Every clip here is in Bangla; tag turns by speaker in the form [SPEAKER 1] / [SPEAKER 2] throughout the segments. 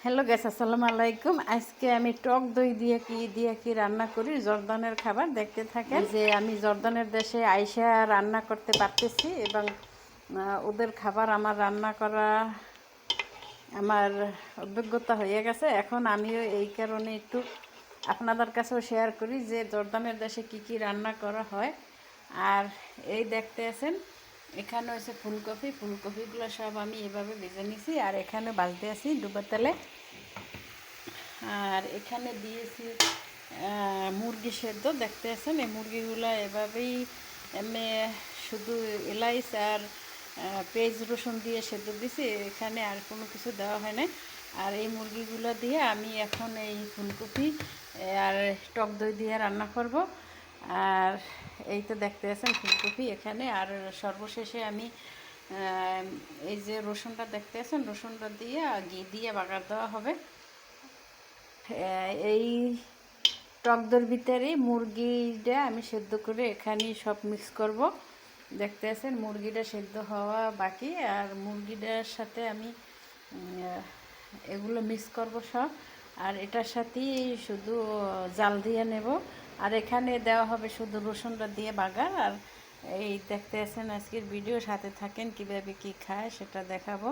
[SPEAKER 1] হ্যালো গাইস, আসসালামু আলাইকুম। আজকে আমি টক দই দিয়ে কি রান্না করি, জর্দানের খাবার দেখতে থাকেন। যে আমি জর্দানের দেশে আইসা রান্না করতে পারতেছি এবং ওদের খাবার আমার রান্না করা আমার অভিজ্ঞতা হয়ে গেছে। এখন আমিও এই কারণে একটু আপনাদের কাছেও শেয়ার করি যে জর্দানের দেশে কি রান্না করা হয়। আর এই দেখতে আছেন, এখানে হচ্ছে ফুলকপিগুলো সব আমি এভাবে ভেজে নিছি। আর এখানে বাজতে আছি ডুবা তেলে। আর এখানে দিয়েছি মুরগি সেদ্ধ, দেখতে আছেন। এই মুরগিগুলো এভাবেই এমনি শুধু এলাইচ আর পেঁয়াজ রসুন দিয়ে সেদ্ধ দিছি, এখানে আর কোনো কিছু দেওয়া হয় না। আর এই মুরগিগুলো দিয়ে আমি এখন এই ফুলকপি আর টক দই দিয়ে রান্না করব। আর এই তো দেখতে আছেন ফুলকপি এখানে। আর সর্বশেষে আমি এই যে রসুনটা দেখতে আছেন, রসুনটা দিয়ে ঘি দিয়ে বাগার দেওয়া হবে। এই টক দইয়ের ভিতরে মুরগিটা আমি সেদ্ধ করে এখানে সব মিক্স করব। দেখতে আছেন মুরগিটা সেদ্ধ হওয়া বাকি। আর মুরগিটার সাথে আমি এগুলো মিক্স করব সব। আর এটার সাথেই শুধু জাল দিয়ে নেব। আর এখানে দেওয়া হবে শুধু রসুনটা দিয়ে বাগার। আর এই দেখতে আছেন আজকের ভিডিও, সাথে থাকেন, কীভাবে কী খায় সেটা দেখাবো।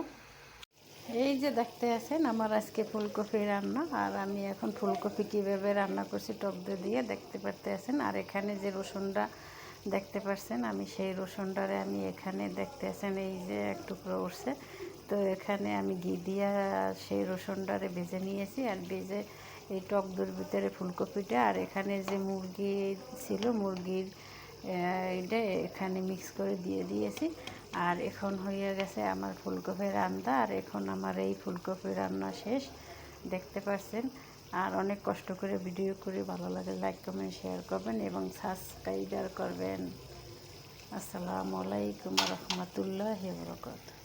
[SPEAKER 1] এই যে দেখতে আছেন আমার আজকে ফুলকপি রান্না। আর আমি এখন ফুলকপি কীভাবে রান্না করছি টক দই দিয়ে দেখতে পারতে আছেন। আর এখানে যে রসুনটা দেখতে পাচ্ছেন, আমি সেই রসুনটারে আমি এখানে দেখতে আছেন এই যে এক টুকরো উঠছে। তো এখানে আমি ঘি দিয়া সেই রসুনটারে ভেজে নিয়েছি। আর ভেজে এই টক দইয়ের ভিতরে ফুলকপিটা আর এখানে যে মুরগি ছিল, মুরগির এটা এখানে মিক্স করে দিয়ে দিয়েছি। আর এখন হয়ে গেছে আমার ফুলকপি রান্না। আর এখন আমার এই ফুলকপি রান্না শেষ, দেখতে পাচ্ছেন। আর অনেক কষ্ট করে ভিডিও করে, ভালো লাগে লাইক কমেন্ট শেয়ার করবেন এবং সাবস্ক্রাইব করবেন। আসসালামু আলাইকুম রহমতুল্লাহি ওয়া বারাকাতুহু।